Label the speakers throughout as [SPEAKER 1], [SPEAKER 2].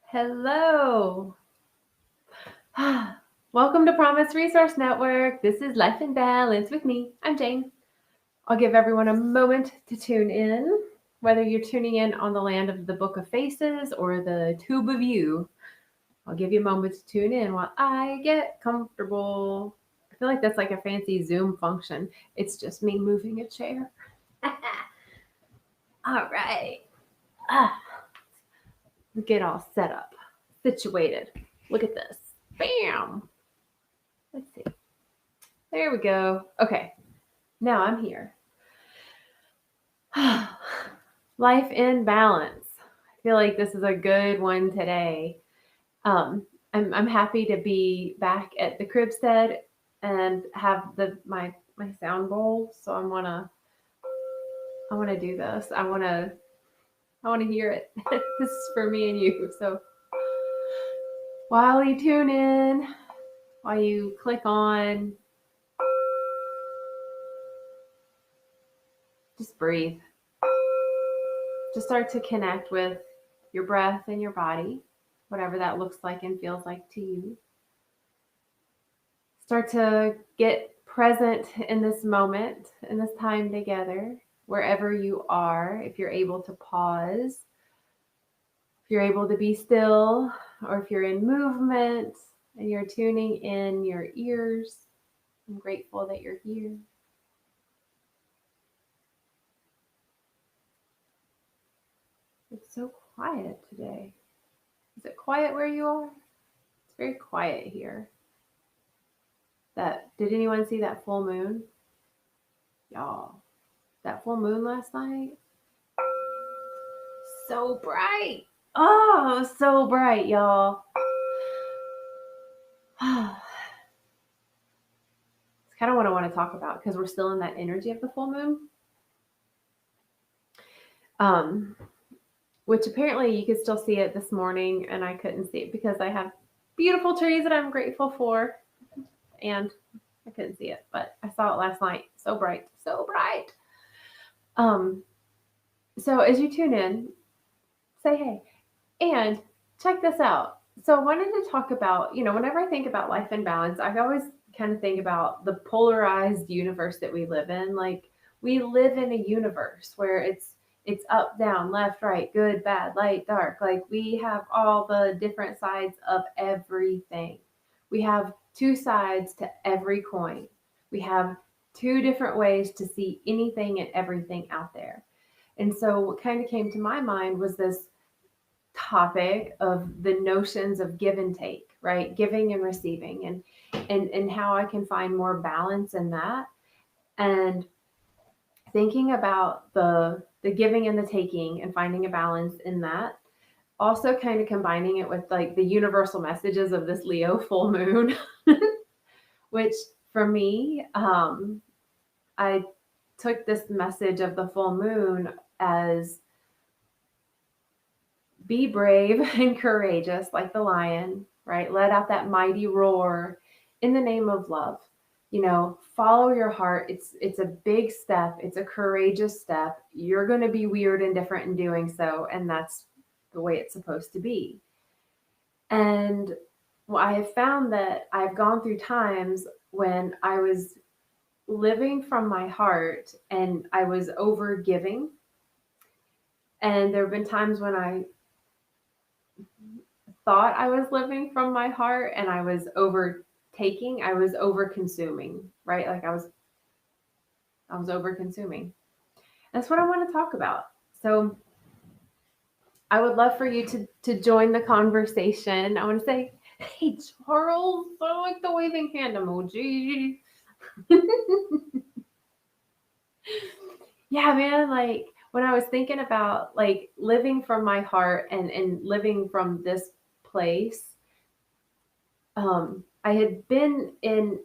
[SPEAKER 1] Hello. Welcome to Promise Resource Network. This is Life in Balance with me. I'm Jane. I'll give everyone a moment to tune in, whether you're tuning in on the land of the Book of Faces or the Tube of You. I'll give you a moment to tune in while I get comfortable. I feel like that's like a fancy Zoom function. It's just me moving a chair. All right. Ah, get all set up, situated. Look at this. Bam. Let's see. There we go. Okay, now I'm here. Life in balance. I feel like this is a good one today. Um, I'm happy to be back at the cribstead and have my sound bowl. So I wanna do this. I wanna hear it. This is for me and you. So while you tune in, while you click on, just breathe. Just start to connect with your breath and your body, whatever that looks like and feels like to you. Start to get present in this moment, in this time together, wherever you are. If you're able to pause, if you're able to be still, or if you're in movement and you're tuning in your ears, I'm grateful that you're here. It's so quiet today. Is it quiet where you are? It's very quiet here. That did anyone see that full moon? Y'all, that full moon last night? So bright. Oh, so bright, y'all. It's kind of what I want to talk about because we're still in that energy of the full moon. Um, which apparently you could still see it this morning, and I couldn't see it because I have beautiful trees that I'm grateful for, and I couldn't see it, but I saw it last night. So bright, so bright. Um, so as you tune in, say hey, and check this out. So I wanted to talk about, whenever I think about life and balance, I always kind of think about the polarized universe that we live in. Like we live in a universe where it's up, down, left, right, good, bad, light, dark. Like we have all the different sides of everything. We have two sides to every coin. We have two different ways to see anything and everything out there. And so what kind of came to my mind was this topic of the notions of give and take, right? Giving and receiving, and how I can find more balance in that, and thinking about the giving and the taking and finding a balance in that. Also kind of combining it with like the universal messages of this Leo full moon, which for me, I took this message of the full moon as be brave and courageous like the lion, right? Let out that mighty roar in the name of love. Follow your heart. It's a big step. It's a courageous step. You're going to be weird and different in doing so, and that's the way it's supposed to be. And I have found that I've gone through times when I was living from my heart and I was over giving. And there have been times when I thought I was living from my heart and I was overtaking, I was over consuming, right? Like I was over consuming. That's what I want to talk about. So I would love for you to join the conversation. I want to say, hey Charles, I like the waving hand emoji. Yeah, man, like when I was thinking about like living from my heart and living from this place, I had been in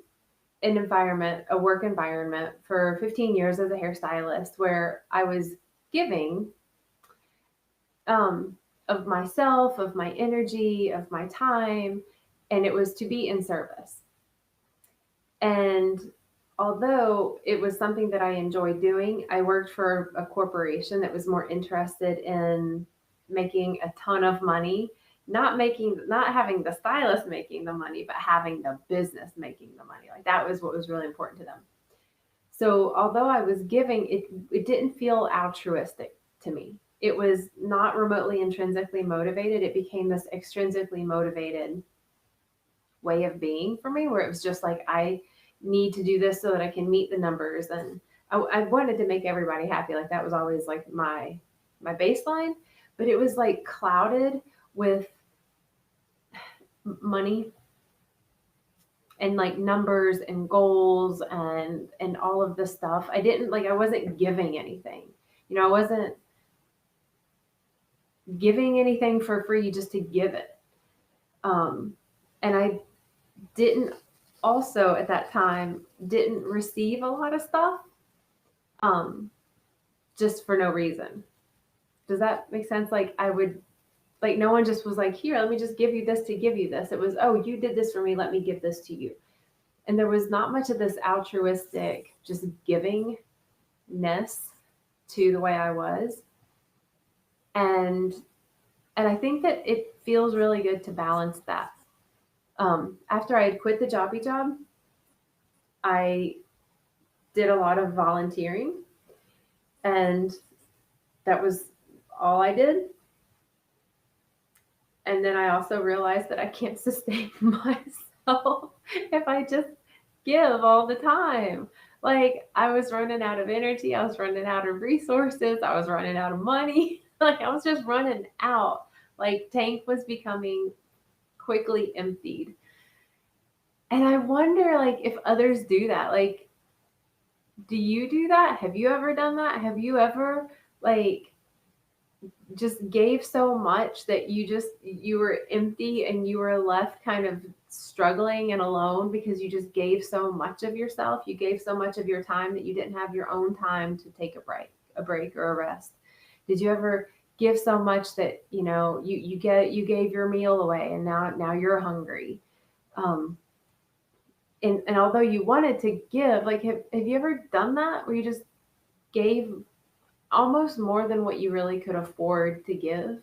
[SPEAKER 1] an environment, a work environment for 15 years as a hairstylist where I was giving of myself, of my energy, of my time, and it was to be in service. And although it was something that I enjoyed doing, I worked for a corporation that was more interested in making a ton of money not having the stylist making the money, but having the business making the money. Like that was what was really important to them. So although I was giving, it didn't feel altruistic to me. It was not remotely intrinsically motivated. It became this extrinsically motivated way of being for me, where it was just like, I need to do this so that I can meet the numbers. And I wanted to make everybody happy. Like that was always like my baseline, but it was like clouded with money and like numbers and goals and all of this stuff. I wasn't giving anything. I wasn't giving anything for free just to give it. And I didn't also at that time didn't receive a lot of stuff just for no reason. Does that make sense? Like I would like no one just was like, here, let me just give you this to give you this. It was, oh, you did this for me, let me give this to you. And there was not much of this altruistic just givingness to the way I was. And I think that it feels really good to balance that. After I had quit the jobby job, I did a lot of volunteering, and that was all I did. And then I also realized that I can't sustain myself if I just give all the time. Like I was running out of energy, I was running out of resources, I was running out of money. Like I was just running out. Like tank was becoming quickly emptied. And I wonder like if others do that. Like, do you do that? Have you ever done that? Have you ever like just gave so much that you were empty and you were left kind of struggling and alone because you just gave so much of yourself? You gave so much of your time that you didn't have your own time to take a break or a rest. Did you ever give so much that you gave your meal away and now you're hungry? And although you wanted to give, like have you ever done that where you just gave almost more than what you really could afford to give?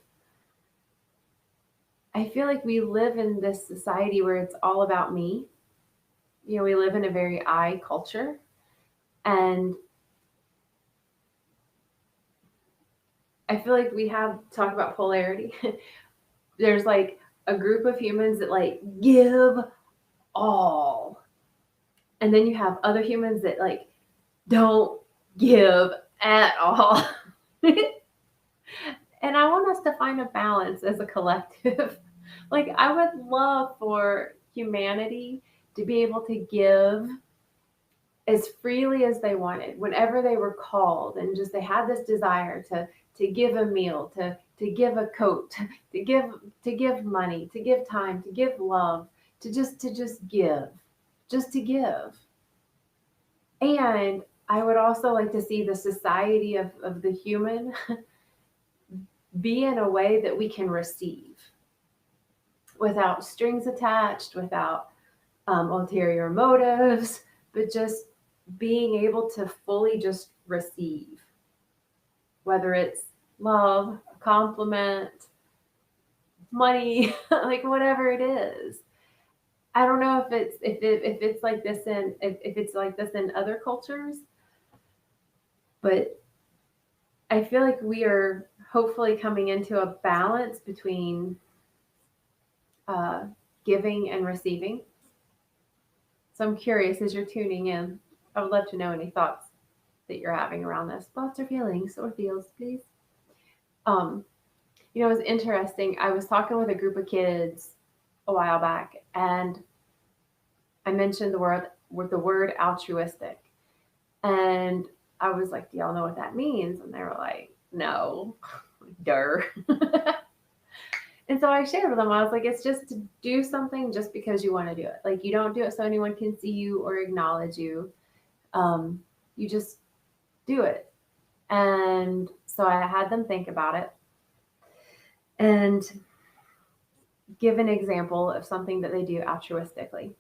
[SPEAKER 1] I feel like we live in this society where it's all about me. We live in a very I culture. And I feel like we have talk about polarity. There's like a group of humans that like give all. And then you have other humans that like don't give at all. And I want us to find a balance as a collective. Like, I would love for humanity to be able to give as freely as they wanted, whenever they were called, and just they had this desire to give a meal, to give a coat, to give money, to give time, to give love, to just give, just to give. And I would also like to see the society of the human be in a way that we can receive without strings attached, without ulterior motives, but just being able to fully just receive, whether it's love, a compliment, money, like whatever it is. I don't know if it's like this if it's like this in other cultures, but I feel like we are hopefully coming into a balance between giving and receiving. So I'm curious as you're tuning in, I would love to know any thoughts that you're having around this. Thoughts or feelings or feels, please. Um, it was interesting. I was talking with a group of kids a while back, and I mentioned the word altruistic, and I was like, "Do y'all know what that means?" And they were like, "No, duh." And so I shared with them. I was like, "It's just to do something just because you want to do it. Like you don't do it so anyone can see you or acknowledge you. You just do it." And so I had them think about it and give an example of something that they do altruistically.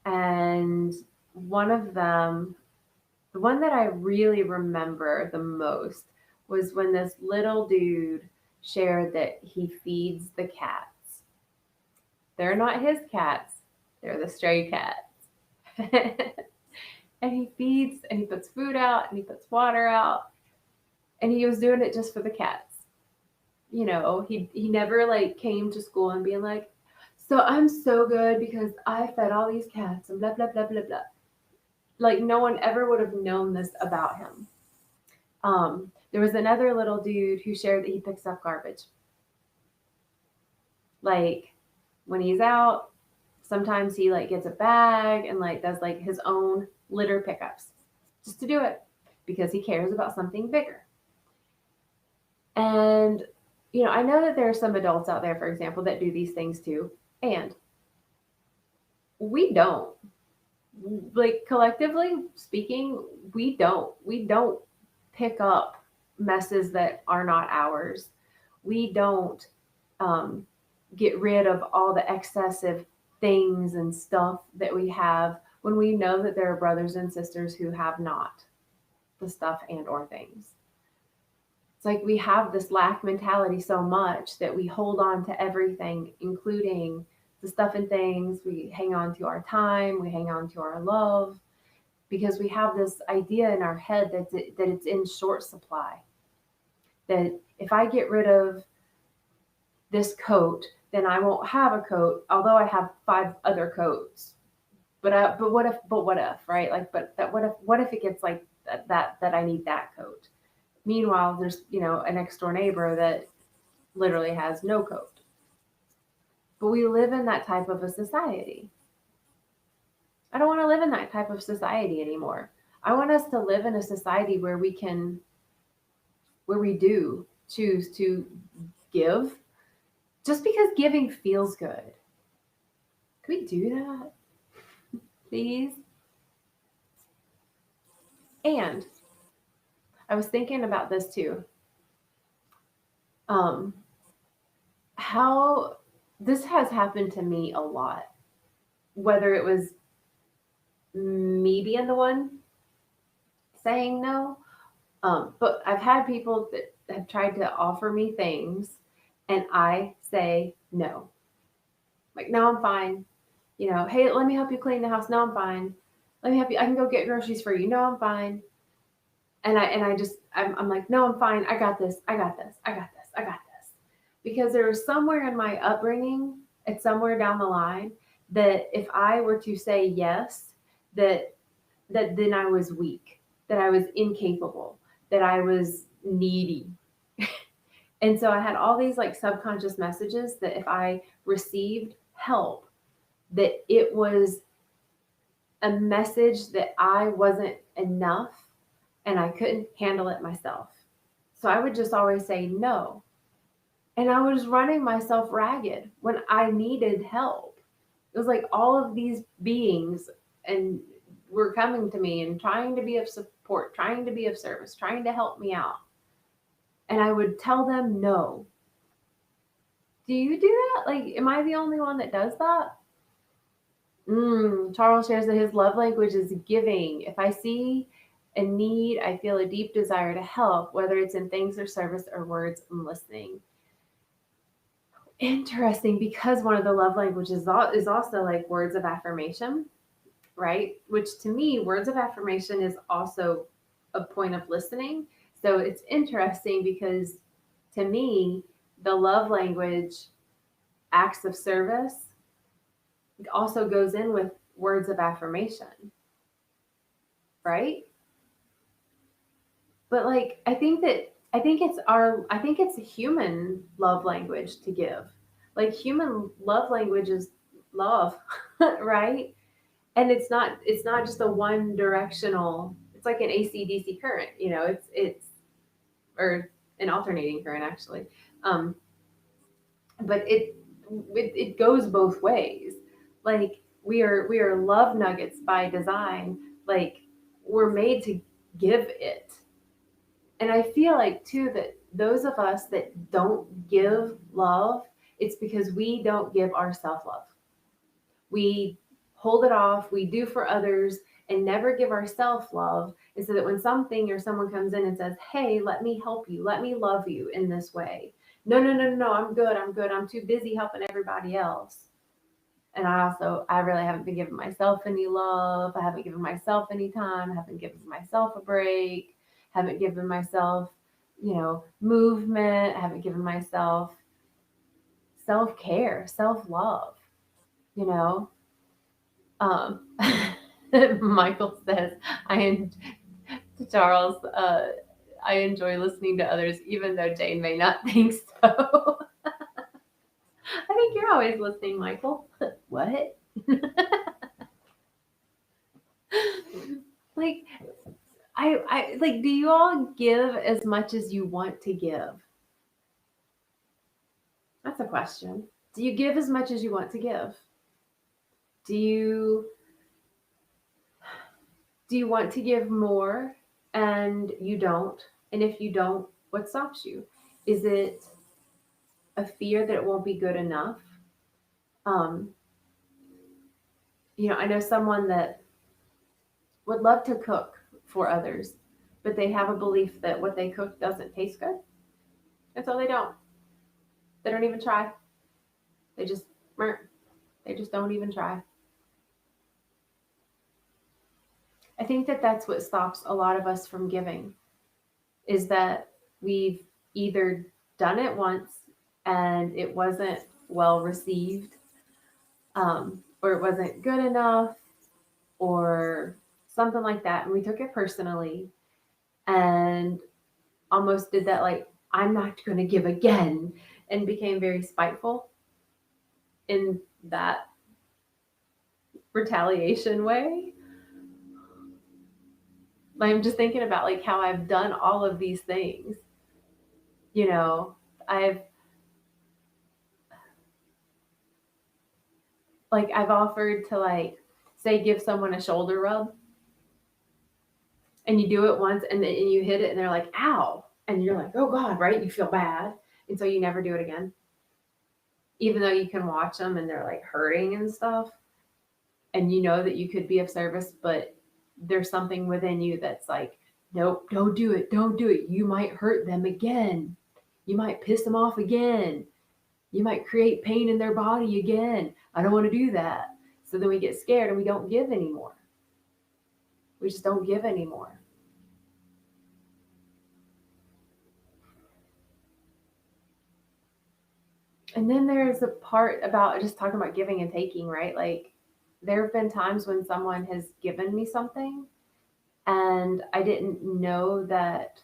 [SPEAKER 1] And one of them, the one that I really remember the most, was when this little dude shared that he feeds the cats. They're not his cats, they're the stray cats. And he feeds and he puts food out and he puts water out. And he was doing it just for the cats. He never like came to school and being like, so I'm so good because I fed all these cats and blah blah blah blah blah. Like no one ever would have known this about him. There was another little dude who shared that he picks up garbage. Like when he's out, sometimes he like gets a bag and like does like his own litter pickups just to do it because he cares about something bigger. And I know that there are some adults out there, for example, that do these things too, and we don't. Like collectively speaking, we don't pick up messes that are not ours. We don't um, get rid of all the excessive things and stuff that we have when we know that there are brothers and sisters who have not the stuff and or things. It's like we have this lack mentality so much that we hold on to everything, including the stuff and things. We hang on to our time, we hang on to our love, because we have this idea in our head that it's in short supply. That if I get rid of this coat, then I won't have a coat, although I have 5 other coats. But what if, right? Like, but that what if it gets like that I need that coat. Meanwhile, there's a next door neighbor that literally has no coat. But we live in that type of a society. I don't want to live in that type of society anymore. I want us to live in a society where we do choose to give just because giving feels good. Can we do that? Please? And I was thinking about this too. How this has happened to me a lot, whether it was me being the one saying no, but I've had people that have tried to offer me things and I say no. Like, no, I'm fine. Hey, let me help you clean the house. No, I'm fine. Let me help you. I can go get groceries for you. No, I'm fine. I'm like, no, I'm fine. I got this. I got this. I got this. I got this. Because there was somewhere in my upbringing, it's somewhere down the line, that if I were to say yes, that then I was weak, that I was incapable, that I was needy. And so I had all these like subconscious messages that if I received help, that it was a message that I wasn't enough and I couldn't handle it myself. So I would just always say no. And I was running myself ragged when I needed help. It was like all of these beings and were coming to me and trying to be of support, trying to be of service, trying to help me out. And I would tell them no. Do you do that? Like, am I the only one that does that? Charles shares that his love language is giving. If I see a need, I feel a deep desire to help, whether it's in things or service or words, I'm listening. Interesting, because one of the love languages is also like words of affirmation, right? Which to me, words of affirmation is also a point of listening. So it's interesting because to me, the love language, acts of service, also goes in with words of affirmation, right? But like, I think it's a human love language to give. Like human love language is love, right? And it's not just a one directional, it's like an AC/DC current, it's or an alternating current actually. Um, but it goes both ways. Like we are love nuggets by design. Like we're made to give it. And I feel like too that those of us that don't give love, it's because we don't give our self-love. We hold it off, we do for others and never give our self-love. And so that when something or someone comes in and says, hey, let me help you, let me love you in this way, No, no, no, no, no, I'm good. I'm good. I'm too busy helping everybody else. And I really haven't been giving myself any love. I haven't given myself any time. I haven't given myself a break. Haven't given myself, movement. I haven't given myself self care, self love, you know. Um, Michael says, I en- to Charles, I enjoy listening to others, even though Jane may not think so. I think you're always listening, Michael. What? Like, I like, do you all give as much as you want to give? That's a question. Do you give as much as you want to give? Do you do you want to give more and you don't? And if you don't, what stops you? Is it a fear that it won't be good enough? Um, I know someone that would love to cook for others, but they have a belief that what they cook doesn't taste good. And so they don't. They don't even try. They just they just don't even try. I think that that's what stops a lot of us from giving is that we've either done it once and it wasn't well received, or it wasn't good enough, or something like that. And we took it personally and almost did that, like, I'm not going to give again, and became very spiteful in that retaliation way. I'm just thinking about like how I've done all of these things. You know, I've I've offered to, like, say, give someone a shoulder rub, and you do it once and then you hit it and they're like, ow. And you're like, oh God, right? You feel bad. And so you never do it again. Even though you can watch them and they're like hurting and stuff. And you know that you could be of service, but there's something within you that's like, nope, don't do it. Don't do it. You might hurt them again. You might piss them off again. You might create pain in their body again. I don't want to do that. So then we get scared and we don't give anymore. We just don't give anymore. And then there's a part about just talking about giving and taking, right? Like, there have been times when someone has given me something and I didn't know that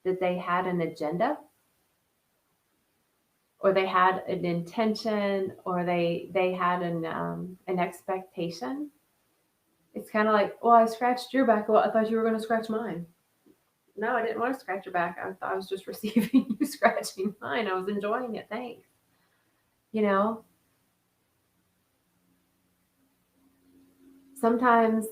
[SPEAKER 1] they had an agenda, or they had an intention, or they had an expectation. It's kind of like, well, I scratched your back. Well, I thought you were going to scratch mine. No, I didn't want to scratch your back. I thought I was just receiving you scratching mine. I was enjoying it. Thanks. You know, sometimes,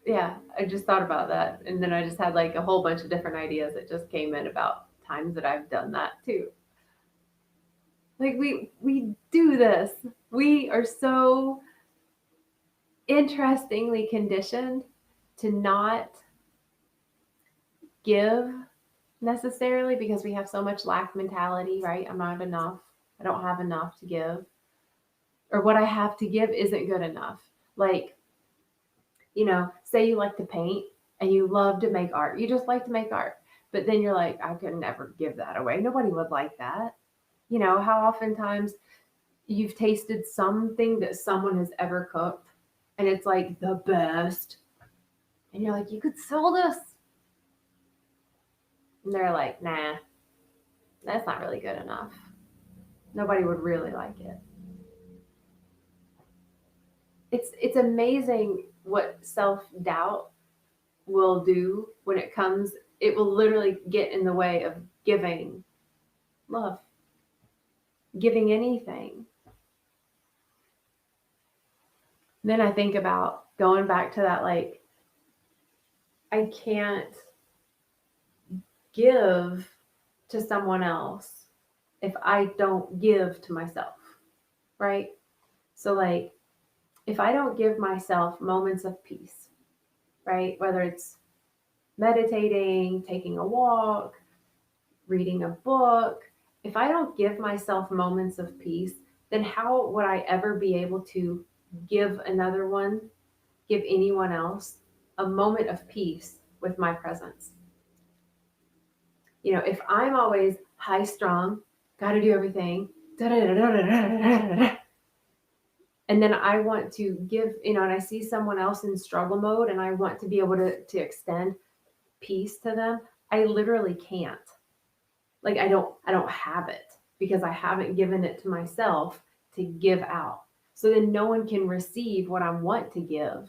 [SPEAKER 1] yeah, I just thought about that. And then I just had like a whole bunch of different ideas that just came in about times that I've done that too. Like, we do this. We are so interestingly conditioned to not give necessarily because we have so much lack mentality, right? I'm not enough. I don't have enough to give. Or what I have to give isn't good enough. Like, say you like to paint and you love to make art. You just like to make art. But then you're like, I could never give that away. Nobody would like that. How oftentimes you've tasted something that someone has ever cooked and it's like the best. And you're like, you could sell this. And they're like, nah, that's not really good enough. Nobody would really like it. It's amazing what self-doubt will do when it comes. It will literally get in the way of giving love, giving anything. And then I think about going back to that, like, I can't give to someone else if I don't give to myself, right? So, like, if I don't give myself moments of peace, right? Whether it's meditating, taking a walk, reading a book, if I don't give myself moments of peace, then how would I ever be able to give another one, give anyone else a moment of peace with my presence? You know, if I'm always high strung, got to do everything, and then I want to give, you know, and I see someone else in struggle mode and I want to be able to extend peace to them, I literally can't. Like I don't have it because I haven't given it to myself to give out. So then no one can receive what I want to give.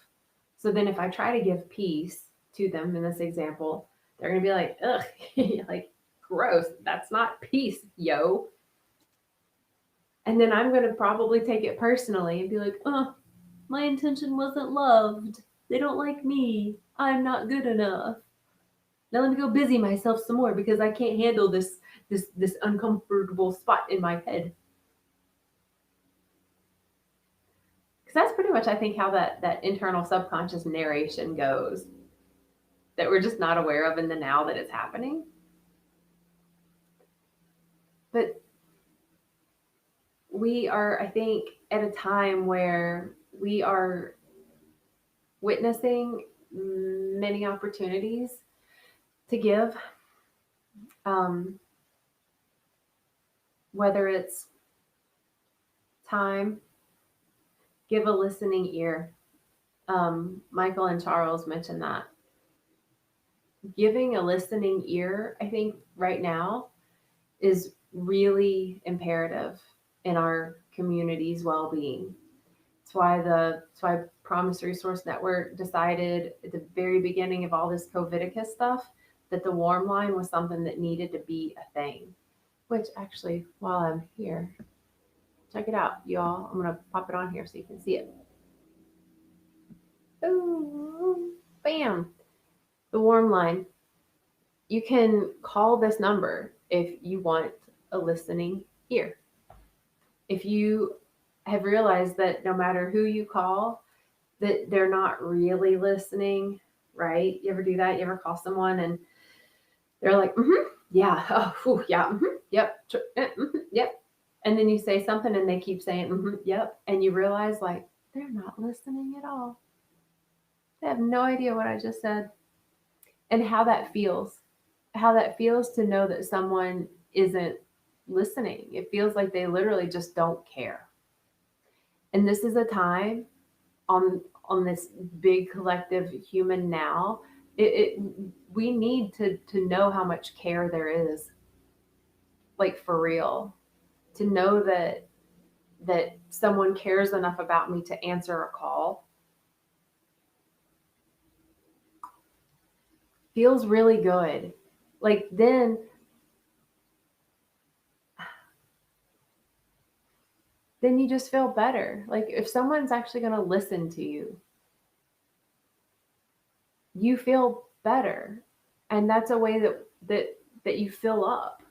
[SPEAKER 1] So then if I try to give peace to them in this example, they're going to be like, ugh, like gross. That's not peace, yo. And then I'm going to probably take it personally and be like, oh, my intention wasn't loved. They don't like me. I'm not good enough. Now let me go busy myself some more because I can't handle this uncomfortable spot in my head. Because that's pretty much, I think, how that internal subconscious narration goes that we're just not aware of in the now that it's happening. But we are, I think, at a time where we are witnessing many opportunities to give, whether it's time, give a listening ear. Michael and Charles mentioned that. Giving a listening ear, I think, right now is really imperative in our community's well-being. That's why Promise Resource Network decided at the very beginning of all this COVIDicus stuff that the warm line was something that needed to be a thing. Which actually, while I'm here, check it out, y'all. I'm gonna pop it on here so you can see it. Ooh, bam! The warm line. You can call this number if you want a listening ear. If you have realized that no matter who you call, that they're not really listening, right? You ever do that? You ever call someone and they're like, yeah, oh, whew, yeah, yep, yep. And then you say something and they keep saying, yep. And you realize like, they're not listening at all. They have no idea what I just said and how that feels to know that someone isn't listening. It feels like they literally just don't care. And this is a time on this big collective human now. We need to know how much care there is, like for real, to know that someone cares enough about me to answer a call. Feels really good. Like then you just feel better. Like if someone's actually going to listen to you, you feel better. And that's a way that you fill up,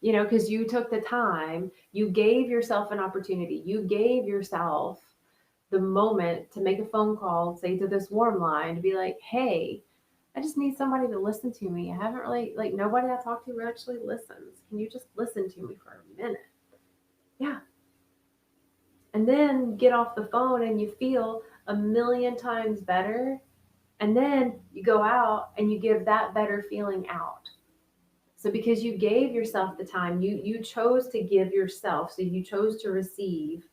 [SPEAKER 1] you know, because you took the time, you gave yourself an opportunity, you gave yourself the moment to make a phone call, say to this warm line, to be like, hey, I just need somebody to listen to me. I haven't really, like, nobody I talk to actually listens. Can you just listen to me for a minute? Yeah. And then get off the phone and you feel a million times better. And then you go out and you give that better feeling out. So because you gave yourself the time, you chose to give yourself. So you chose to receive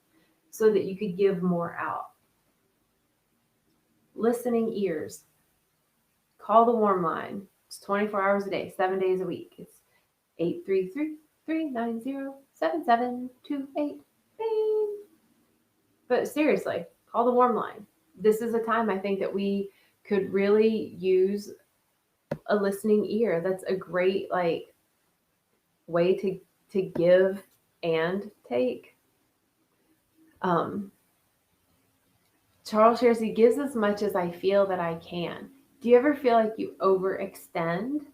[SPEAKER 1] so that you could give more out. Listening ears. Call the warm line. It's 24 hours a day, 7 days a week. It's 833-390-7728. Bing. But seriously, call the warm line. This is a time I think that we could really use a listening ear. That's a great like way to give and take. Charles shares, he gives as much as I feel that I can. Do you ever feel like you overextend?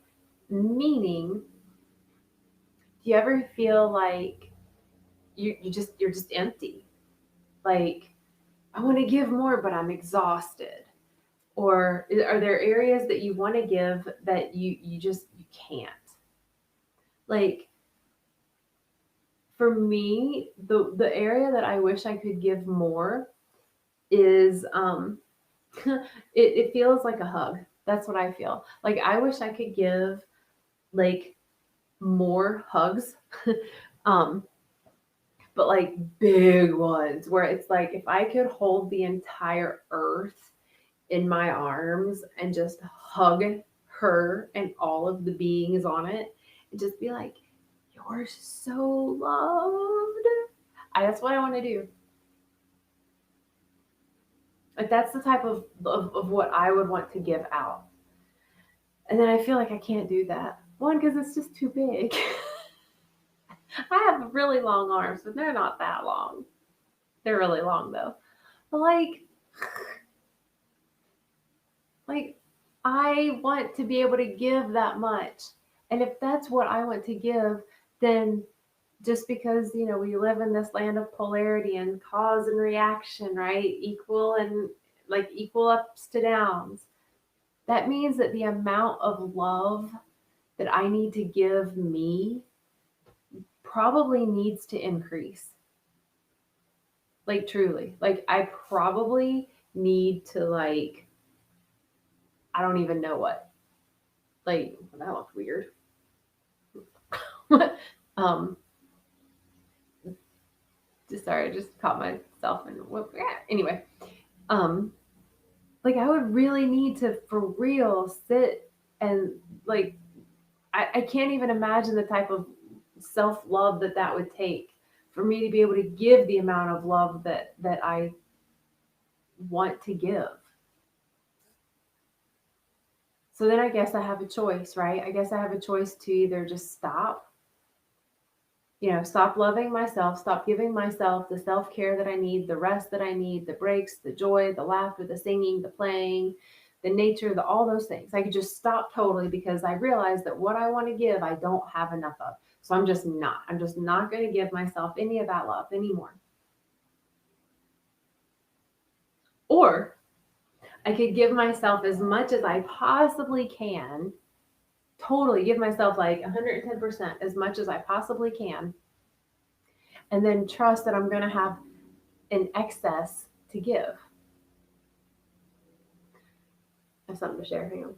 [SPEAKER 1] Meaning, do you ever feel like you're just empty? Like, I want to give more, but I'm exhausted. Or are there areas that you want to give that you can't? Like, for me, the area that I wish I could give more is it feels like a hug. That's what I feel. Like, I wish I could give like more hugs. um but like big ones where it's like if I could hold the entire earth in my arms and just hug her and all of the beings on it and just be like, you're so loved. That's what I want to do. Like, that's the type of what I would want to give out. And then I feel like I can't do that. One, because it's just too big. I have really long arms, but they're not that long. They're really long though. But like I want to be able to give that much. And if that's what I want to give, then just because, we live in this land of polarity and cause and reaction, right? Equal and like equal ups to downs. That means that the amount of love that I need to give me probably needs to increase. Like, truly. Like, I probably need to, like, I don't even know what. Like, that looked weird. um Sorry, I just caught myself and anyway. um like, I would really need to for real sit and like I can't even imagine the type of self-love that would take for me to be able to give the amount of love that I want to give. So then I guess I have a choice, right? I guess I have a choice to either just stop, stop loving myself, stop giving myself the self-care that I need, the rest that I need, the breaks, the joy, the laughter, the singing, the playing, the nature, all those things. I could just stop totally because I realize that what I want to give, I don't have enough of. So I'm just not going to give myself any of that love anymore. Or I could give myself as much as I possibly can, totally give myself like 110% as much as I possibly can, and then trust that I'm going to have an excess to give. I have something to share. Hang on.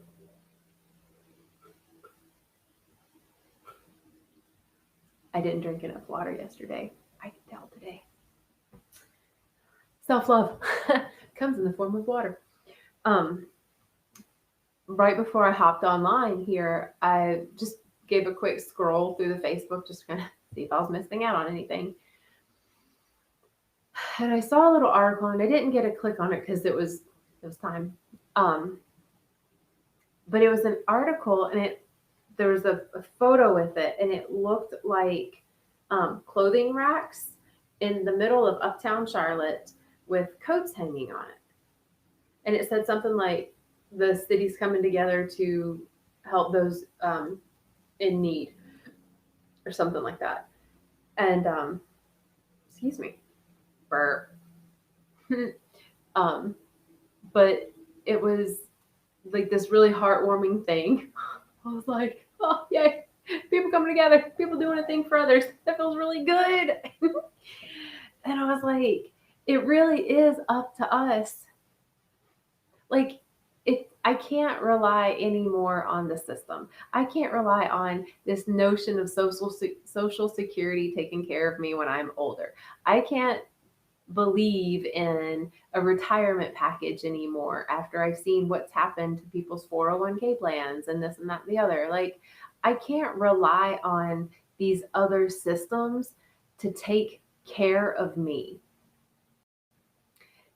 [SPEAKER 1] I didn't drink enough water yesterday. I can tell today. Self-love comes in the form of water. Right before I hopped online here, I just gave a quick scroll through the Facebook just to kind of see if I was missing out on anything. And I saw a little article, and I didn't get a click on it because it was time. But it was an article, and there was a photo with it, and it looked like clothing racks in the middle of uptown Charlotte with coats hanging on it. And it said something like, the city's coming together to help those in need, or something like that. And excuse me, burp. But it was like this really heartwarming thing. I was like, oh, yay, people coming together, people doing a thing for others. That feels really good. And I was like, it really is up to us. Like, I can't rely anymore on the system. I can't rely on this notion of social security taking care of me when I'm older. I can't believe in a retirement package anymore after I've seen what's happened to people's 401k plans and this and that and the other. Like, I can't rely on these other systems to take care of me.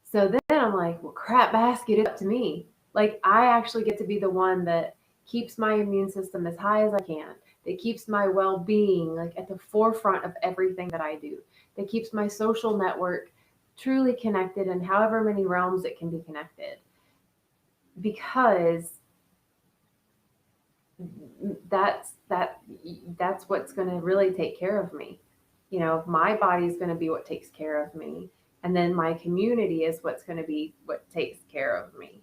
[SPEAKER 1] So then I'm like, well, crap basket, it's up to me. Like, I actually get to be the one that keeps my immune system as high as I can, that keeps my well-being like at the forefront of everything that I do, that keeps my social network truly connected in however many realms it can be connected. Because that's what's going to really take care of me. My body is going to be what takes care of me. And then my community is what's going to be what takes care of me.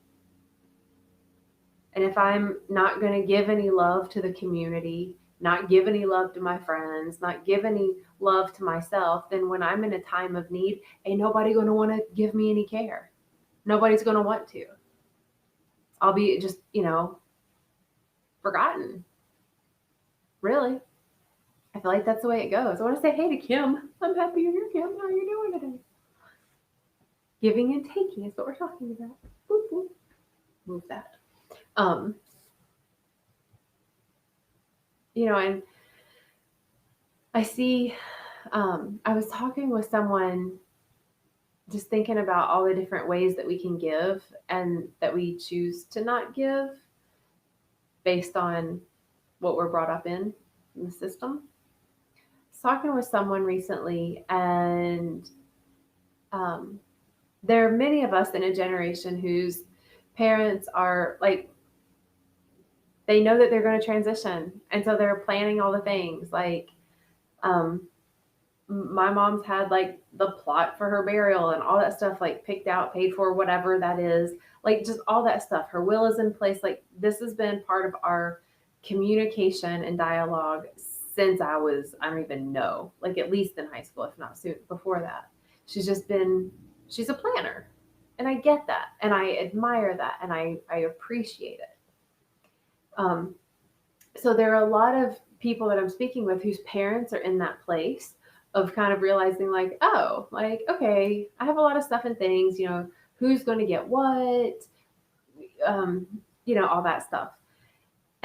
[SPEAKER 1] And if I'm not going to give any love to the community, not give any love to my friends, not give any love to myself, then when I'm in a time of need, ain't nobody going to want to give me any care. Nobody's going to want to. I'll be just, forgotten. Really. I feel like that's the way it goes. I want to say hey to Kim. I'm happy you're here, Kim. How are you doing today? Giving and taking is what we're talking about. Boop, boop. Move that. Um, and I see, I was talking with someone just thinking about all the different ways that we can give and that we choose to not give based on what we're brought up in the system. I was talking with someone recently, and there are many of us in a generation whose parents are like, they know that they're going to transition, and so they're planning all the things. Like, my mom's had like the plot for her burial and all that stuff like picked out, paid for, whatever that is, like just all that stuff. Her will is in place. Like, this has been part of our communication and dialogue since I don't even know, like at least in high school, if not soon before that. She's a planner, and I get that, and I admire that, and I appreciate it. So there are a lot of people that I'm speaking with whose parents are in that place of kind of realizing like, oh, like, okay, I have a lot of stuff and things, who's going to get what, all that stuff.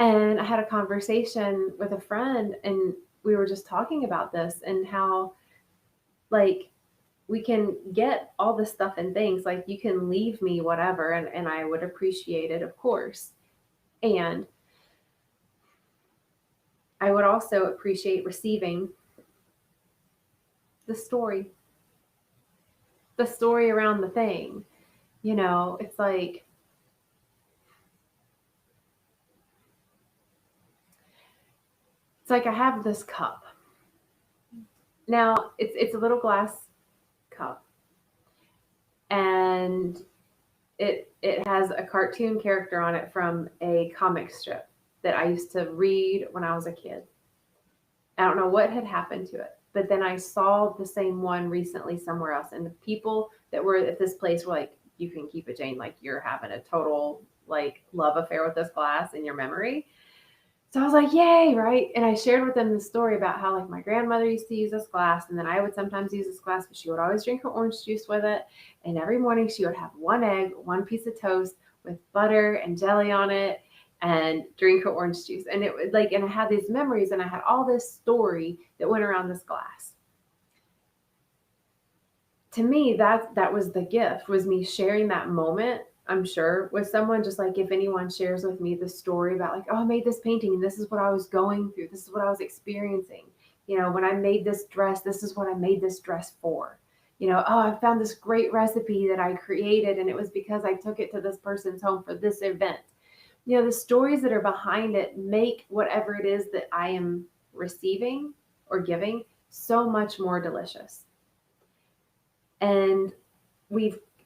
[SPEAKER 1] And I had a conversation with a friend, and we were just talking about this and how, like, we can get all this stuff and things, like you can leave me whatever, and I would appreciate it, of course. And I would also appreciate receiving the story around the thing. It's like, I have this cup. Now it's a little glass cup, and it has a cartoon character on it from a comic strip that I used to read when I was a kid. I don't know what had happened to it, but then I saw the same one recently somewhere else, and the people that were at this place were like, "You can keep it, Jane. Like, you're having a total like love affair with this glass in your memory." So I was like, "Yay!" Right? And I shared with them the story about how like my grandmother used to use this glass, and then I would sometimes use this glass, but she would always drink her orange juice with it, and every morning she would have one egg, one piece of toast with butter and jelly on it, and drink her orange juice. And it was like, and I had these memories, and I had all this story that went around this glass. To me, that was the gift, was me sharing that moment, I'm sure, with someone. Just like if anyone shares with me the story about like, oh, I made this painting and this is what I was going through, this is what I was experiencing. When I made this dress, this is what I made this dress for. Oh, I found this great recipe that I created, and it was because I took it to this person's home for this event. The stories that are behind it make whatever it is that I am receiving or giving so much more delicious. And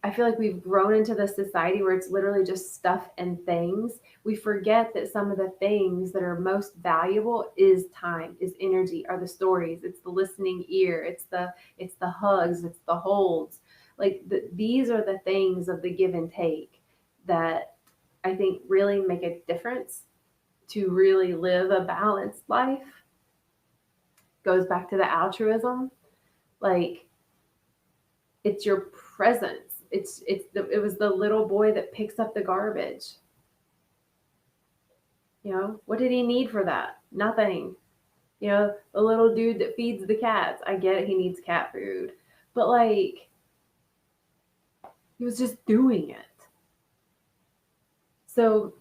[SPEAKER 1] I feel like we've grown into this society where it's literally just stuff and things. We forget that some of the things that are most valuable is time, is energy, are the stories, it's the listening ear, it's the hugs, it's the holds. Like these are the things of the give and take that I think really make a difference to really live a balanced life. Goes back to the altruism. Like, it's your presence. It was the little boy that picks up the garbage. What did he need for that? Nothing. The little dude that feeds the cats. I get it, he needs cat food. But like, he was just doing it. So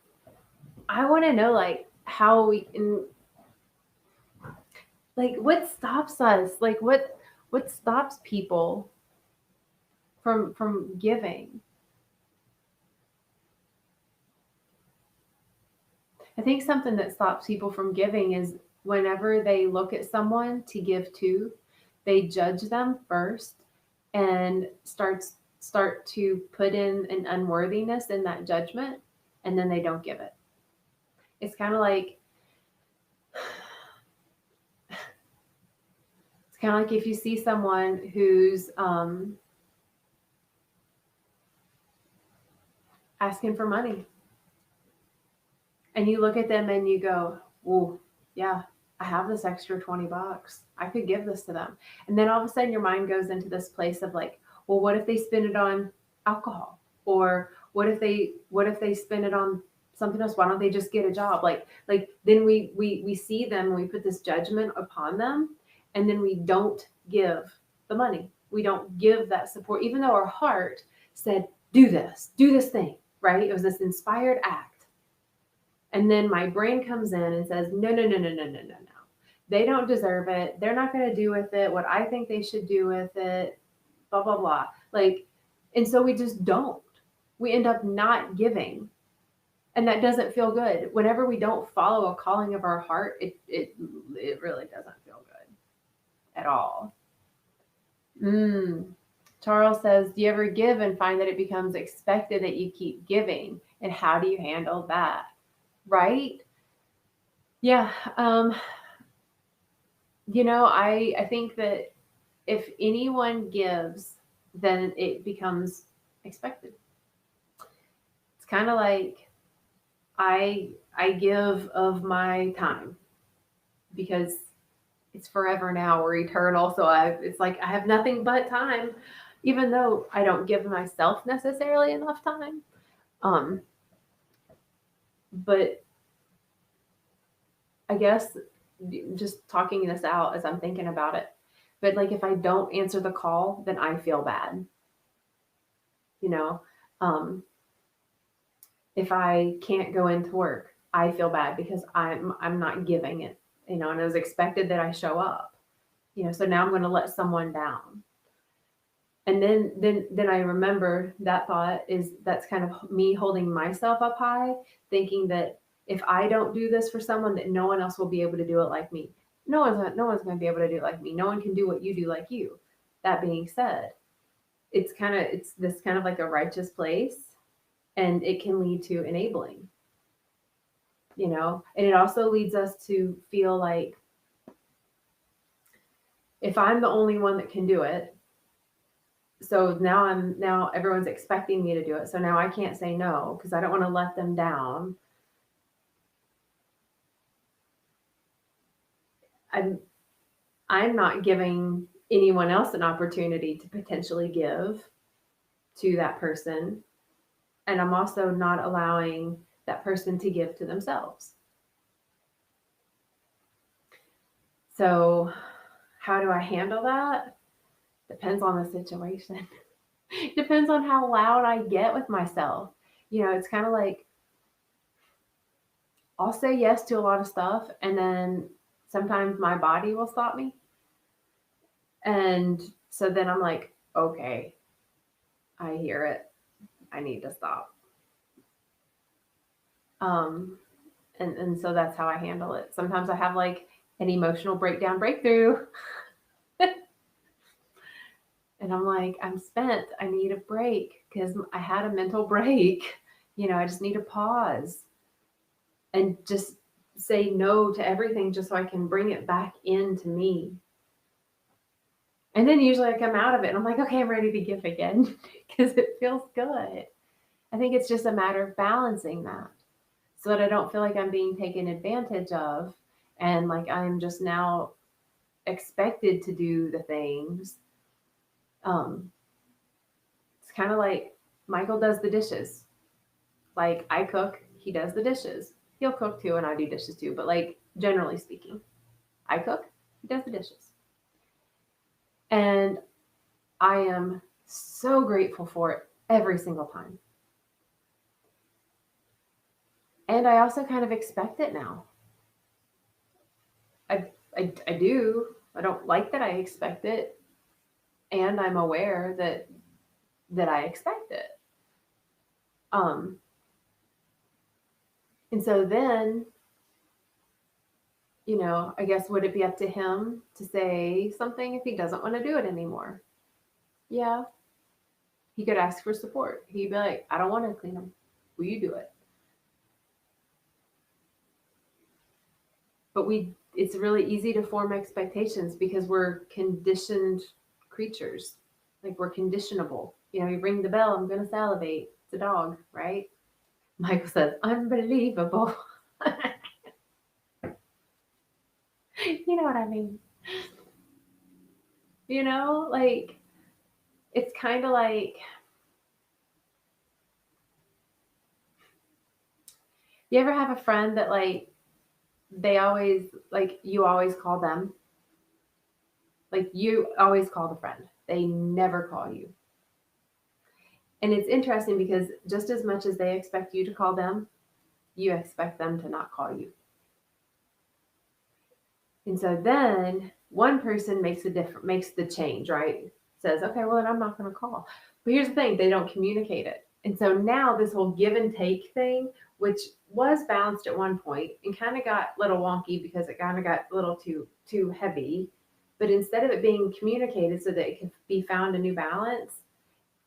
[SPEAKER 1] I want to know like how we can, like, what stops us? Like what stops people from giving? I think something that stops people from giving is whenever they look at someone to give to, they judge them first and start to put in an unworthiness in that judgment, and then they don't give it. It's kind of like, It's kind of like if you see someone who's asking for money and you look at them and you go, "Oh, yeah, I have this extra $20. I could give this to them." And then all of a sudden your mind goes into this place of like, well, what if they spend it on alcohol? Or what if they spend it on something else? Why don't they just get a job? Like then we see them and we put this judgment upon them, and then we don't give the money. We don't give that support, even though our heart said, do this thing, right? It was this inspired act. And then my brain comes in and says, no, no, no, no, no, no, no, no. They don't deserve it. They're not going to do with it what I think they should do with it, blah, blah, blah. Like, and so we just don't. We end up not giving. And that doesn't feel good. Whenever we don't follow a calling of our heart, it really doesn't feel good at all. Charles says, do you ever give and find that it becomes expected that you keep giving? And how do you handle that? Right? Yeah. I think that if anyone gives, then it becomes expected. It's kind of like I give of my time because it's forever now or eternal. So it's like I have nothing but time, even though I don't give myself necessarily enough time. But I guess just talking this out as I'm thinking about it, but like if I don't answer the call, then I feel bad. If I can't go into work, I feel bad because I'm not giving it, and it was expected that I show up, so now I'm going to let someone down. And then I remember that thought that's kind of me holding myself up high, thinking that if I don't do this for someone, that no one else will be able to do it like me. No one's going to be able to do it like me. No one can do what you do like you. That being said, it's this kind of like a righteous place, and it can lead to enabling, and it also leads us to feel like if I'm the only one that can do it, so now everyone's expecting me to do it. So now I can't say no because I don't want to let them down. I'm not giving anyone else an opportunity to potentially give to that person. And I'm also not allowing that person to give to themselves. So how do I handle that? Depends on the situation. Depends on how loud I get with myself. It's kind of like I'll say yes to a lot of stuff, and then sometimes my body will stop me. And so then I'm like, okay, I hear it. I need to stop. And so that's how I handle it. Sometimes I have like an emotional breakthrough. And I'm like, I'm spent. I need a break because I had a mental break. I just need to pause and just say no to everything just so I can bring it back into me. And then usually I come out of it and I'm like, okay, I'm ready to give again because it feels good. I think it's just a matter of balancing that so that I don't feel like I'm being taken advantage of and like I'm just now expected to do the things. It's kind of like Michael does the dishes. Like I cook, he does the dishes. He'll cook too, and I do dishes too. But like generally speaking, I cook, he does the dishes. And I am so grateful for it every single time. And I also kind of expect it now. I do. I don't like that I expect it. And I'm aware that I expect it. And so then, I guess would it be up to him to say something if he doesn't want to do it anymore? Yeah. He could ask for support. He'd be like, I don't want to clean them. Will you do it? But it's really easy to form expectations because we're conditioned creatures. Like we're conditionable. You know, you ring the bell, I'm going to salivate. It's a dog, right? Michael says, unbelievable. You know what I mean? You know, like it's kind of like you ever have a friend that like they always like you always call them? Like you always call the friend. They never call you. And it's interesting because just as much as they expect you to call them, you expect them to not call you. And so then one person makes the change, right? Says, okay, well then I'm not going to call. But here's the thing, they don't communicate it. And so now this whole give and take thing, which was balanced at one point and kind of got a little wonky because it kind of got a little too heavy. But instead of it being communicated so that it could be found a new balance,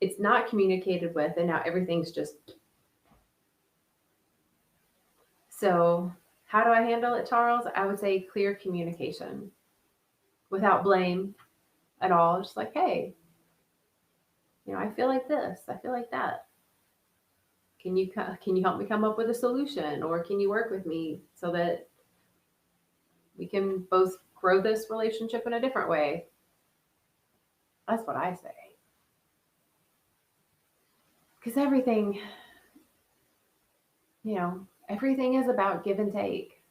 [SPEAKER 1] it's not communicated with, and now everything's just. So how do I handle it, Charles? I would say clear communication without blame at all. Just like, hey, you know, I feel like this, I feel like that. Can you help me come up with a solution, or can you work with me so that we can both grow this relationship in a different way? That's what I say. Because everything, you know, everything is about give and take.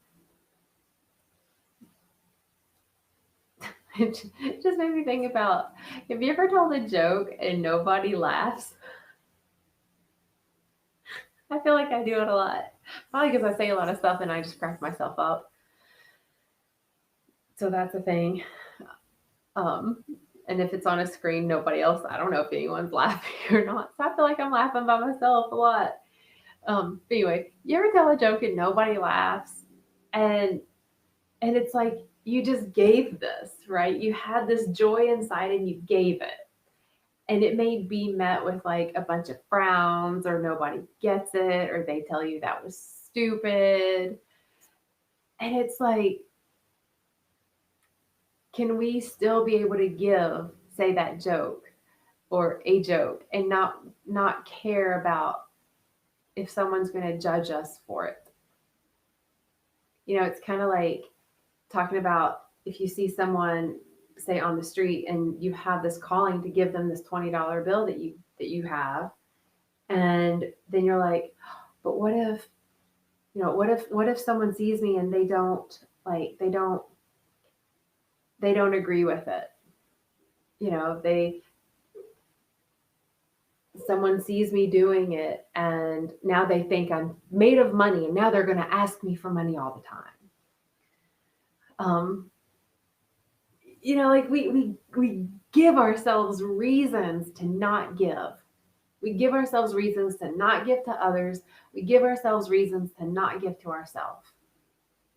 [SPEAKER 1] It just made me think about, have you ever told a joke and nobody laughs? I feel like I do it a lot. Probably because I say a lot of stuff and I just crack myself up. So that's a thing. Um, and if it's on a screen, nobody else, I don't know if anyone's laughing or not. So I feel like I'm laughing by myself a lot. But anyway, you ever tell a joke and nobody laughs? And it's like you just gave this, right? You had this joy inside and you gave it. And it may be met with like a bunch of frowns, or nobody gets it, or they tell you that was stupid. And it's like, can we still be able to give, say, that joke or a joke and not care about if someone's going to judge us for it? You know, it's kind of like talking about if you see someone, say, on the street and you have this calling to give them this $20 bill that you have, and then you're like, but what if, you know, what if someone sees me and they don't agree with it? You know, someone sees me doing it and now they think I'm made of money and now they're going to ask me for money all the time. Um, you know, like we give ourselves reasons to not give. We give ourselves reasons to not give to others. We give ourselves reasons to not give to ourselves.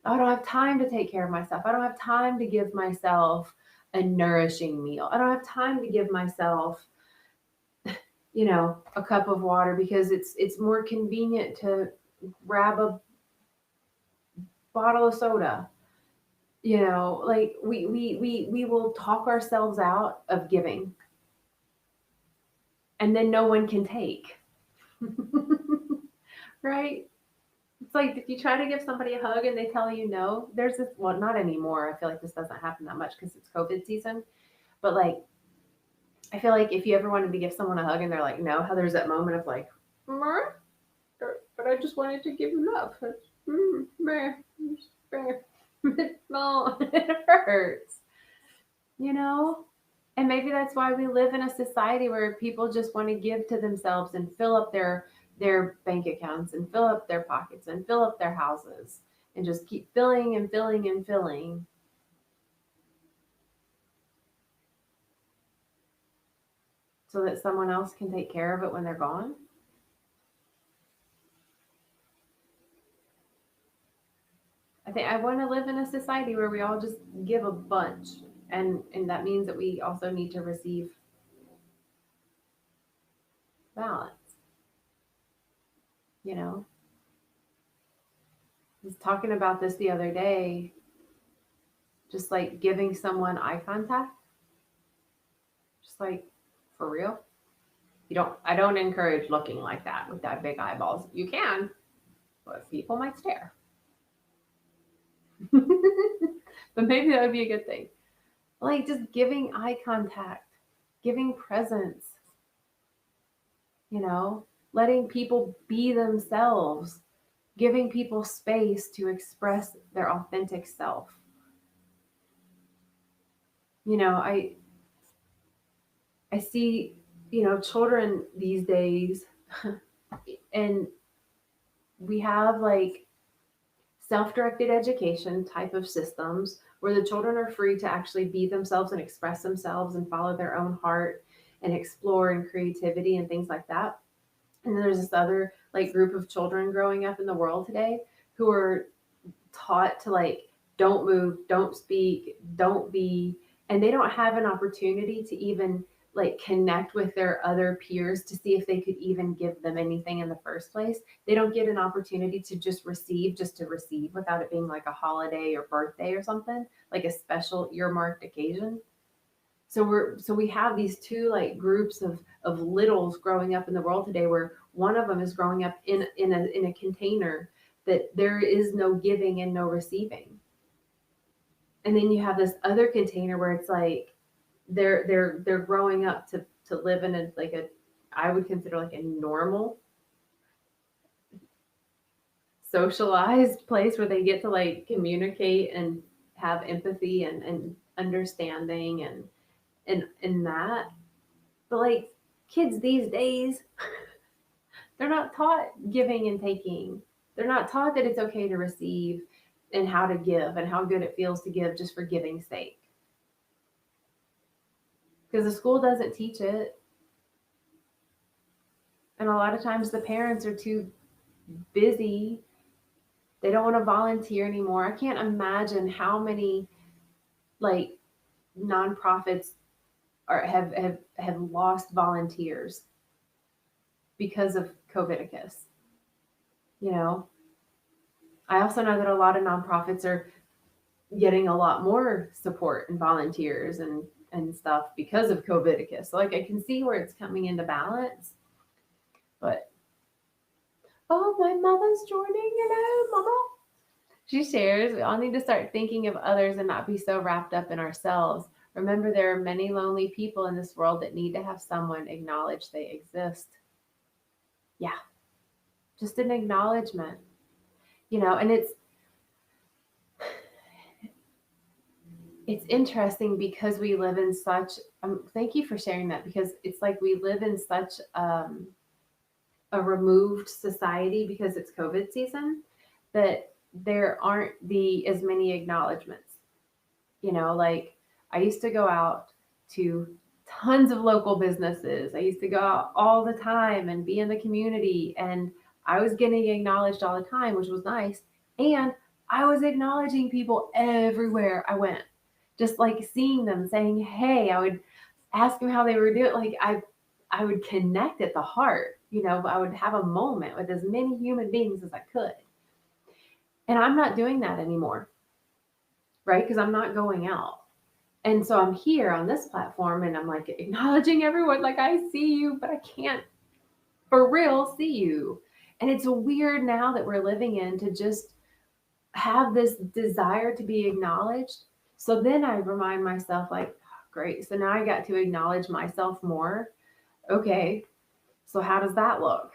[SPEAKER 1] I don't have time to take care of myself. I don't have time to give myself a nourishing meal. I don't have time to give myself, you know, a cup of water because it's more convenient to grab a bottle of soda. You know, like we will talk ourselves out of giving, and then no one can take. Right? It's like if you try to give somebody a hug and they tell you no, there's this, well, not anymore. I feel like this doesn't happen that much because it's COVID season. But like, I feel like if you ever wanted to give someone a hug and they're like, no, how there's that moment of like, but I just wanted to give you love. No, it hurts, you know? And maybe that's why we live in a society where people just want to give to themselves and fill up their bank accounts and fill up their pockets and fill up their houses and just keep filling and filling and filling so that someone else can take care of it when they're gone. I think I want to live in a society where we all just give a bunch, and that means that we also need to receive balance. You know, I was talking about this the other day. Just like giving someone eye contact, just like for real. I don't encourage looking like that with that big eyeballs. You can, but people might stare. But maybe that would be a good thing. Like just giving eye contact, giving presence, you know, letting people be themselves, giving people space to express their authentic self. You know, I see, children these days and we have like self-directed education type of systems where the children are free to actually be themselves and express themselves and follow their own heart and explore and creativity and things like that. And then there's this other like group of children growing up in the world today who are taught to like don't move, don't speak, don't be, and they don't have an opportunity to even like connect with their other peers to see if they could even give them anything in the first place. They don't get an opportunity to just to receive without it being like a holiday or birthday or something, like a special earmarked occasion. So we have these two like groups of littles growing up in the world today where one of them is growing up in a container that there is no giving and no receiving. And then you have this other container where it's like they're growing up to live in a like a I would consider like a normal socialized place where they get to like communicate and have empathy and understanding and that. But like kids these days, they're not taught giving and taking. They're not taught that it's okay to receive and how to give and how good it feels to give just for giving's sake. Because the school doesn't teach it. And a lot of times the parents are too busy. They don't want to volunteer anymore. I can't imagine how many like nonprofits have lost volunteers because of COVIDicus. You know, I also know that a lot of nonprofits are getting a lot more support and volunteers and stuff because of COVIDicus. So like I can see where it's coming into balance. But oh, my mother's joining, mama. She shares, we all need to start thinking of others and not be so wrapped up in ourselves. Remember, there are many lonely people in this world that need to have someone acknowledge they exist. Yeah, just an acknowledgement, and it's interesting because we live in such, thank you for sharing that, because it's like we live in such a removed society because it's COVID season that there aren't as many acknowledgments. Like I used to go out to tons of local businesses. I used to go out all the time and be in the community, and I was getting acknowledged all the time, which was nice. And I was acknowledging people everywhere I went, just like seeing them, saying, hey, I would ask them how they were doing. Like I would connect at the heart, I would have a moment with as many human beings as I could. And I'm not doing that anymore, right? Because I'm not going out. And so I'm here on this platform and I'm like acknowledging everyone, like I see you, but I can't for real see you. And it's weird now that we're living in to just have this desire to be acknowledged. So then I remind myself, like, great. So now I got to acknowledge myself more. Okay. So how does that look?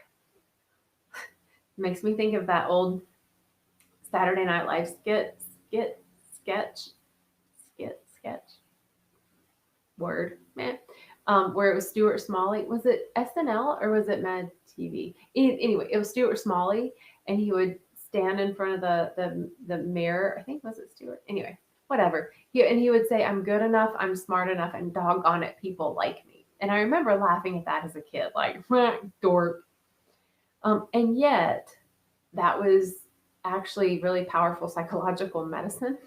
[SPEAKER 1] Makes me think of that old Saturday Night Live sketch word, man. Where it was Stuart Smalley. Was it SNL or was it Mad TV? Anyway, it was Stuart Smalley, and he would stand in front of the mirror. I think was it Stuart. Anyway, whatever. He would say, "I'm good enough. I'm smart enough, and doggone it, people like me." And I remember laughing at that as a kid, like dork. And yet, that was actually really powerful psychological medicine.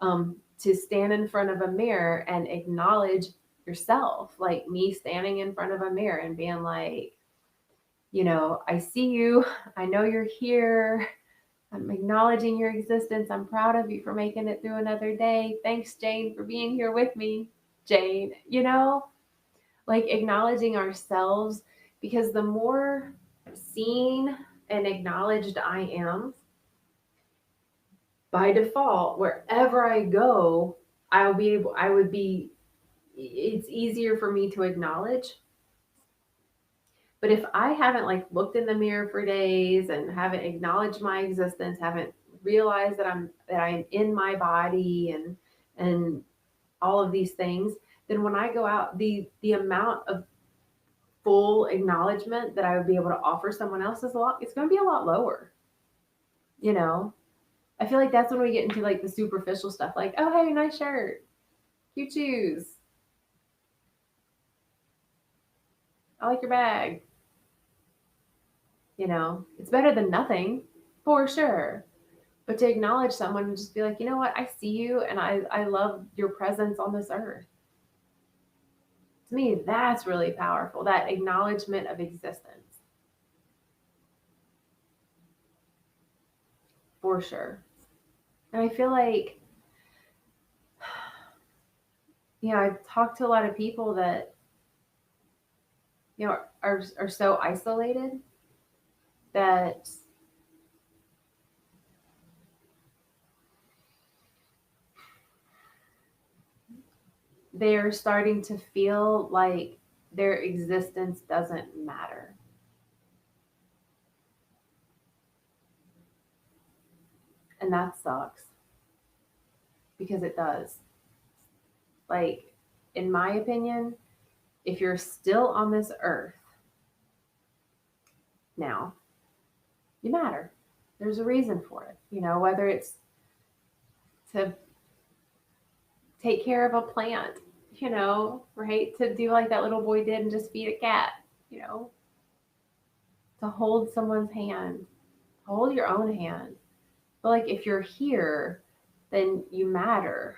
[SPEAKER 1] To stand in front of a mirror and acknowledge yourself, like me standing in front of a mirror and being like, I see you, I know you're here, I'm acknowledging your existence. I'm proud of you for making it through another day. Thanks, Jane, for being here with me. Jane, like acknowledging ourselves, because the more seen and acknowledged I am, by default, wherever I go, it's easier for me to acknowledge. But if I haven't like looked in the mirror for days and haven't acknowledged my existence, haven't realized that I'm in my body and all of these things, then when I go out, the amount of full acknowledgement that I would be able to offer someone else it's going to be a lot lower. You know, I feel like that's when we get into like the superficial stuff, like, oh, hey, nice shirt, cute shoes, I like your bag. It's better than nothing, for sure. But to acknowledge someone and just be like, you know what, I see you and I love your presence on this earth. To me, that's really powerful, that acknowledgement of existence, for sure. And I feel like, I've talked to a lot of people that, are so isolated that they're starting to feel like their existence doesn't matter. And that sucks, because it does. Like, in my opinion, if you're still on this earth now, you matter. There's a reason for it. Whether it's to take care of a plant, right? To do like that little boy did and just feed a cat, you know, to hold someone's hand, hold your own hand. But like, if you're here, then you matter.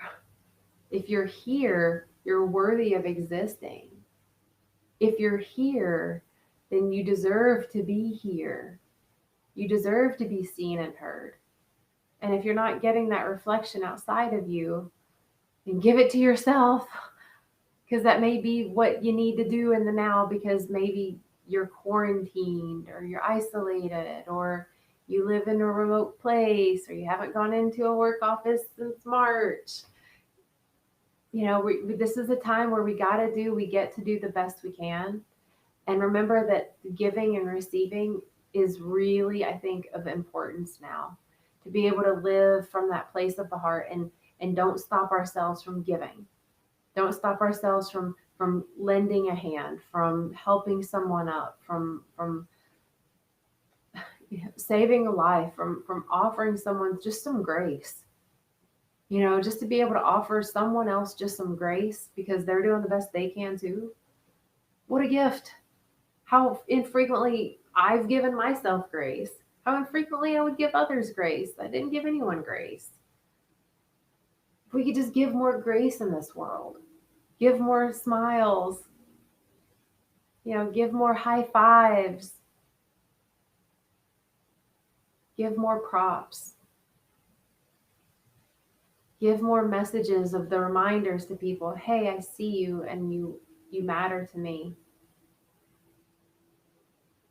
[SPEAKER 1] If you're here, you're worthy of existing. If you're here, then you deserve to be here. You deserve to be seen and heard. And if you're not getting that reflection outside of you, then give it to yourself, because that may be what you need to do in the now, because maybe you're quarantined or you're isolated or you live in a remote place or you haven't gone into a work office since March. This is a time where we get to do the best we can. And remember that giving and receiving is really, I think, of importance now, to be able to live from that place of the heart, and don't stop ourselves from giving. Don't stop ourselves from lending a hand, from helping someone up, from saving a life, from offering someone just some grace. Just to be able to offer someone else just some grace because they're doing the best they can too. What a gift. How infrequently I've given myself grace. How infrequently I would give others grace. I didn't give anyone grace. If we could just give more grace in this world, give more smiles, give more high fives, give more props, give more messages of the reminders to people. Hey, I see you and you matter to me.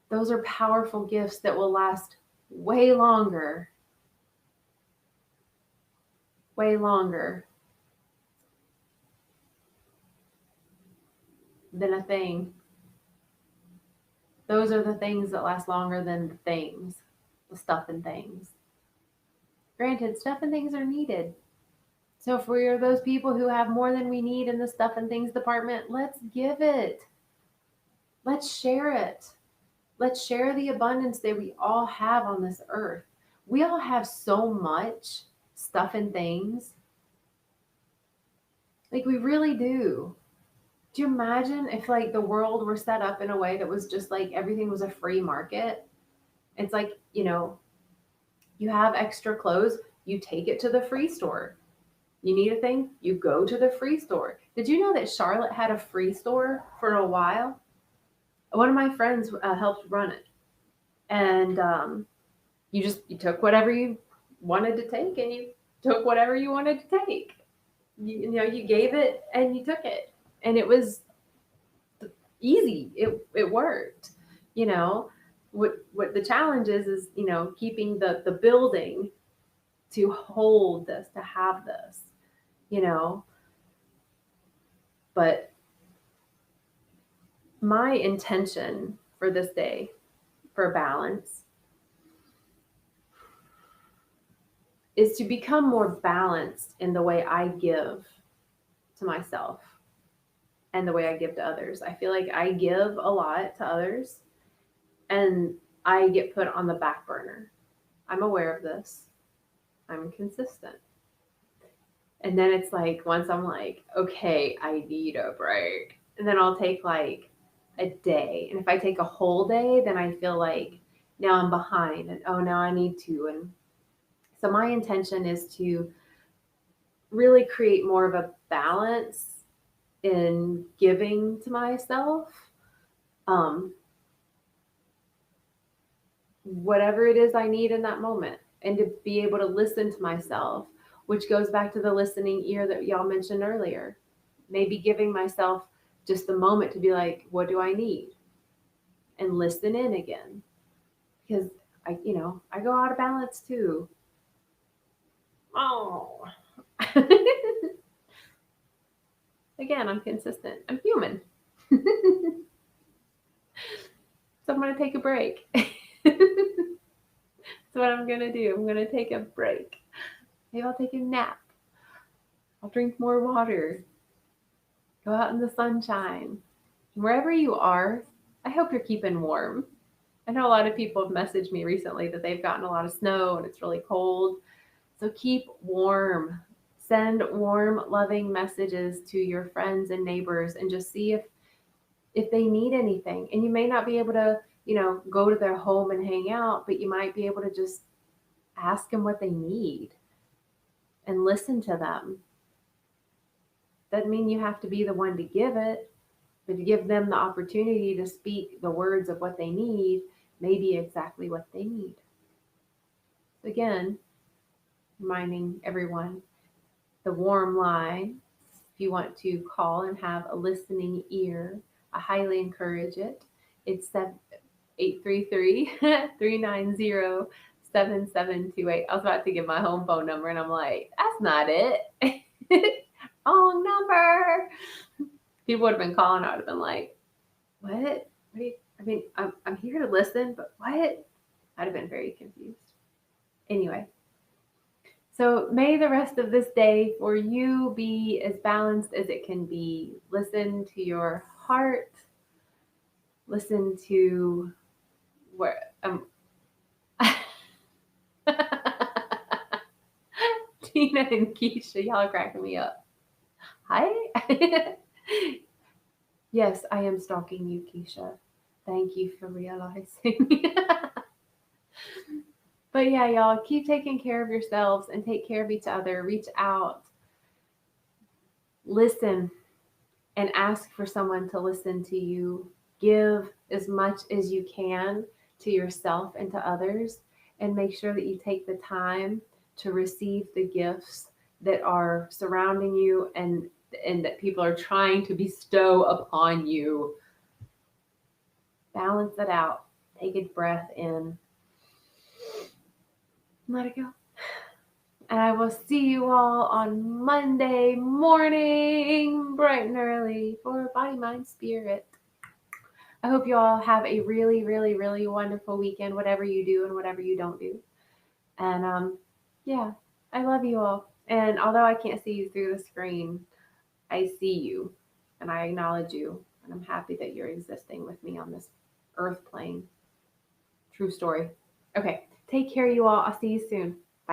[SPEAKER 1] Those are powerful gifts that will last way longer than a thing. Those are the things that last longer than the things, the stuff and things. Granted, stuff and things are needed. So if we are those people who have more than we need in the stuff and things department, let's give it. Let's share it. Let's share the abundance that we all have on this earth. We all have so much stuff and things. Like, we really do. Do you imagine if like the world were set up in a way that was just like everything was a free market? It's like, you have extra clothes, you take it to the free store. You need a thing, you go to the free store. Did you know that Charlotte had a free store for a while? One of my friends helped run it. And You took whatever you wanted to take, and you took whatever you wanted to take. You gave it and you took it, and it was easy. It worked. You know, what the challenge is keeping the building to hold this, to have this, you know. But my intention for this day, for balance, is to become more balanced in the way I give to myself and the way I give to others. I feel like I give a lot to others and I get put on the back burner. I'm aware of this. I'm consistent. And then it's like, once I'm like, okay, I need a break. And then I'll take like a day. And if I take a whole day, then I feel like now I'm behind and oh, now I need to. And so my intention is to really create more of a balance in giving to myself. Whatever it is I need in that moment, and to be able to listen to myself, which goes back to the listening ear that y'all mentioned earlier. Maybe giving myself just a moment to be like, what do I need? And listen in again. Because I go out of balance too. Oh. Again, I'm consistent. I'm human. So I'm going to take a break. That's what I'm going to do. I'm going to take a break. Maybe I'll take a nap. I'll drink more water. Go out in the sunshine. Wherever you are, I hope you're keeping warm. I know a lot of people have messaged me recently that they've gotten a lot of snow and it's really cold. So keep warm. Send warm, loving messages to your friends and neighbors and just see if they need anything. And you may not be able to, go to their home and hang out, but you might be able to just ask them what they need and listen to them. Doesn't mean you have to be the one to give it, but to give them the opportunity to speak the words of what they need, maybe exactly what they need. Again, reminding everyone, the warm line, if you want to call and have a listening ear, I highly encourage it. It's 833-390-7728. I was about to give my home phone number and I'm like, that's not it. Wrong number. People would have been calling. I would have been like, what? I'm here to listen, but what? I'd have been very confused. Anyway, so may the rest of this day for you be as balanced as it can be. Listen to your heart. Listen to where Tina and Keisha, y'all are cracking me up. Hi. Yes, I am stalking you, Keisha. Thank you for realizing. But yeah, y'all, keep taking care of yourselves and take care of each other. Reach out, listen, and ask for someone to listen to you. Give as much as you can to yourself and to others, and make sure that you take the time to receive the gifts that are surrounding you and that people are trying to bestow upon you. Balance it out. Take a breath in. Let it go. And I will see you all on Monday morning, bright and early, for Body, Mind, Spirit. I hope you all have a really, really, really wonderful weekend, whatever you do and whatever you don't do. And yeah, I love you all. And although I can't see you through the screen, I see you and I acknowledge you. And I'm happy that you're existing with me on this earth plane. True story. Okay, take care, you all. I'll see you soon.